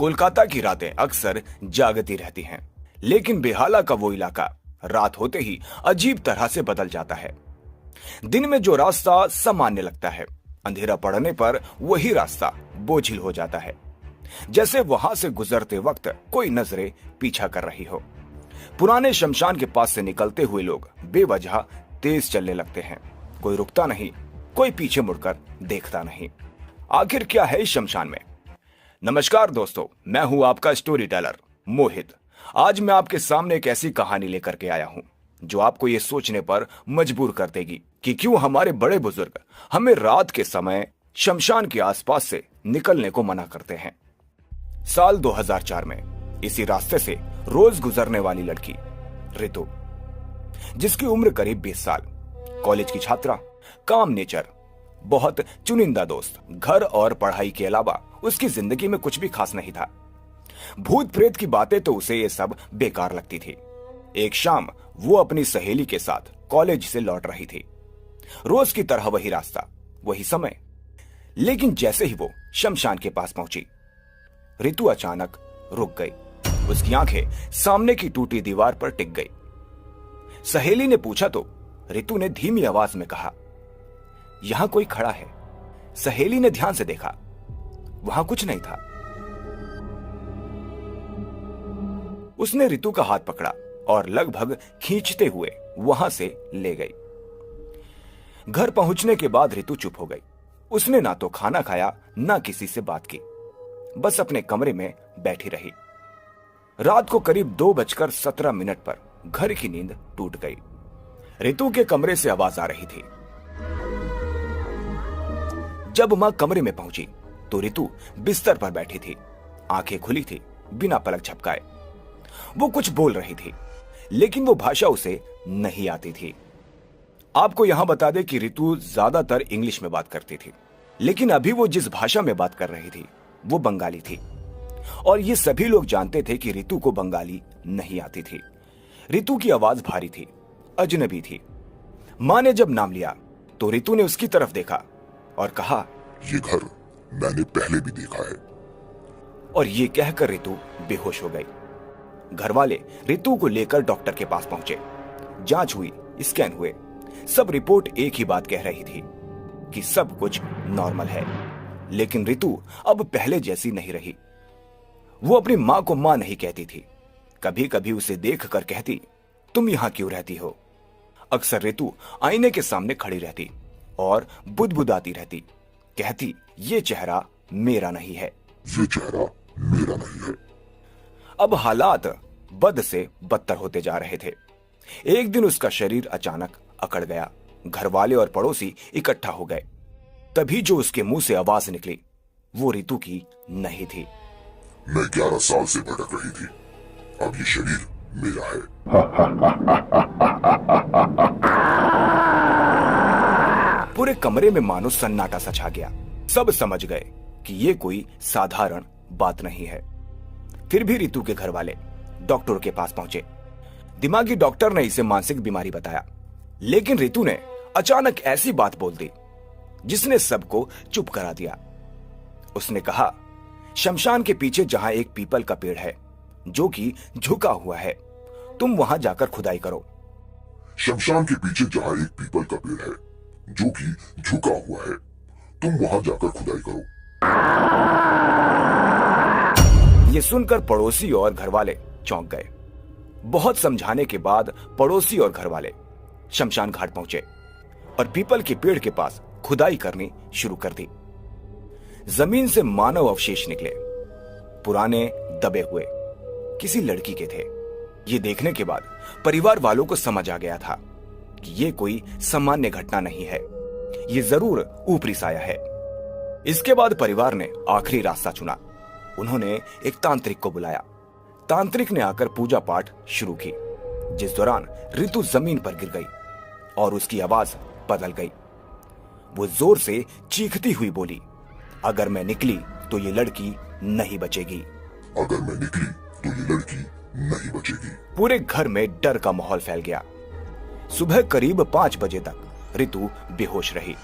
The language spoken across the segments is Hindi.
कोलकाता की रातें अक्सर जागती रहती हैं, लेकिन बेहाला का वो इलाका रात होते ही अजीब तरह से बदल जाता है। दिन में जो रास्ता सामान्य लगता है, अंधेरा पड़ने पर वही रास्ता बोझिल हो जाता है, जैसे वहां से गुजरते वक्त कोई नजरें पीछा कर रही हो। पुराने शमशान के पास से निकलते हुए लोग बेवजह तेज चलने लगते हैं। कोई रुकता नहीं, कोई पीछे मुड़कर देखता नहीं। आखिर क्या है इस शमशान में? नमस्कार दोस्तों, मैं हूं आपका स्टोरी टेलर मोहित। आज मैं आपके सामने एक ऐसी कहानी लेकर के आया हूं जो आपको ये सोचने पर मजबूर कर देगी कि क्यों हमारे बड़े बुजुर्ग हमें रात के समय शमशान के आसपास से निकलने को मना करते हैं। साल 2004 में इसी रास्ते से रोज गुजरने वाली लड़की रितु, जिसकी उम्र करीब 20 साल, कॉलेज की छात्रा, काम नेचर, बहुत चुनिंदा दोस्त, घर और पढ़ाई के अलावा उसकी जिंदगी में कुछ भी खास नहीं था। भूत प्रेत की बातें तो उसे ये सब बेकार लगती थी। एक शाम वो अपनी सहेली के साथ कॉलेज से लौट रही थी। रोज की तरह वही रास्ता, वही समय। लेकिन जैसे ही वो शमशान के पास पहुंची, रितु अचानक रुक गई। उसकी आंखें सामने की टूटी दीवार पर टिक गई। सहेली ने पूछा तो रितु ने धीमी आवाज में कहा, यहां कोई खड़ा है। सहेली ने ध्यान से देखा, वहां कुछ नहीं था। उसने रितु का हाथ पकड़ा और लगभग खींचते हुए वहां से ले गई। घर पहुंचने के बाद रितु चुप हो गई। उसने ना तो खाना खाया, ना किसी से बात की, बस अपने कमरे में बैठी रही। रात को करीब 2:17 पर घर की नींद टूट गई। रितु के कमरे से आवाज आ रही थी। जब मां कमरे में पहुंची तो रितु बिस्तर पर बैठी थी, आंखें खुली थी, बिना पलक झपकाए। वो कुछ बोल रही थी, लेकिन वो भाषा उसे नहीं आती थी। आपको यहां बता दें कि रितु ज्यादातर इंग्लिश में बात करती थी, लेकिन अभी वो जिस भाषा में बात कर रही थी वो बंगाली थी। और ये सभी लोग जानते थे कि रितु को बंगाली नहीं आती थी। रितु की आवाज भारी थी, अजनबी थी। मां ने जब नाम लिया तो रितु ने उसकी तरफ देखा और कहा, ये घर मैंने पहले भी देखा है। और ये कहकर रितु बेहोश हो गई। घर वाले रितु को लेकर डॉक्टर के पास पहुंचे। जांच हुई, स्कैन हुए, सब रिपोर्ट एक ही बात कह रही थी कि सब कुछ नॉर्मल है। लेकिन रितु अब पहले जैसी नहीं रही। वो अपनी मां को मां नहीं कहती थी। कभी कभी उसे देखकर कहती, तुम यहां क्यों रहती हो? अक्सर रितु आईने के सामने खड़ी रहती और बुदबुदाती रहती, कहती, ये चेहरा मेरा नहीं है, ये चेहरा मेरा नहीं है। अब हालात बद से बदतर होते जा रहे थे। एक दिन उसका शरीर अचानक अकड़ गया। घर वाले और पड़ोसी इकट्ठा हो गए। तभी जो उसके मुंह से आवाज निकली वो रितु की नहीं थी। मैं 11 साल से भटक रही थी, अब ये शरीर मेरा है। पूरे कमरे में मानो सन्नाटा सा छा गया। सब समझ गए कि ये कोई साधारण बात नहीं है। फिर भी रितु के घर वाले डॉक्टर के पास पहुंचे। दिमागी डॉक्टर ने इसे मानसिक बीमारी बताया, लेकिन रितु ने अचानक ऐसी बात बोल दी जिसने सबको चुप करा दिया। उसने कहा, शमशान के पीछे जहां एक पीपल का पेड़ है जो कि झुका हुआ है, तुम वहां जाकर खुदाई करो। शमशान के पीछे जहां एक पीपल का पेड़ है जो कि झुका हुआ है, तुम वहां जाकर खुदाई करो। ये सुनकर पड़ोसी और घरवाले चौंक गए। बहुत समझाने के बाद पड़ोसी और घरवाले शमशान घाट पहुंचे और पीपल के पेड़ के पास खुदाई करनी शुरू कर दी। जमीन से मानव अवशेष निकले, पुराने, दबे हुए, किसी लड़की के थे। ये देखने के बाद परिवार वालों को समझ आ गया था कि ये कोई सामान्य घटना नहीं है, ये जरूर ऊपरी साया है। इसके बाद परिवार ने आखिरी रास्ता चुना। उन्होंने एक तांत्रिक को बुलाया। तांत्रिक ने आकर पूजा पाठ शुरू की, जिस दौरान रितु जमीन पर गिर गई और उसकी आवाज बदल गई। वो जोर से चीखती हुई बोली, अगर मैं निकली तो ये लड़की नहीं बचेगी। अगर मैं निकली तो ये लड़की नहीं बचेगी। पूरे घर में डर का माहौल फैल गया। सुबह करीब 5 बजे तक रितु बेहोश रही।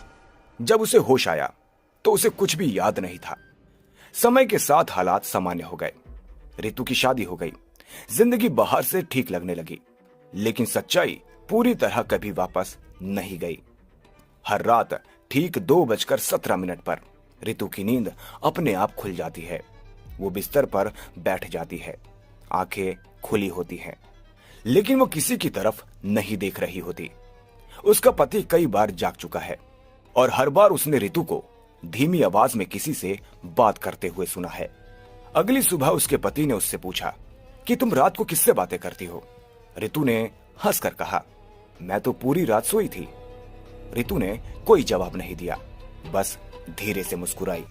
जब उसे होश आया तो उसे कुछ भी याद नहीं था। समय के साथ हालात सामान्य हो गए। रितु की शादी हो गई, जिंदगी बाहर से ठीक लगने लगी, लेकिन सच्चाई पूरी तरह कभी वापस नहीं गई। हर रात ठीक 2:17 पर रितु की नींद अपने आप खुल जाती है। वो बिस्तर पर बैठ जाती है, आंखें खुली होती हैं, लेकिन वो किसी की तरफ नहीं देख रही होती। उसका पति कई बार जाग चुका है और हर बार उसने रितु को धीमी आवाज में किसी से बात करते हुए सुना है। अगली सुबह उसके पति ने उससे पूछा कि तुम रात को किससे बातें करती हो? रितु ने हंसकर कहा, मैं तो पूरी रात सोई थी। रितु ने कोई जवाब नहीं दिया, बस धीरे से मुस्कुराई।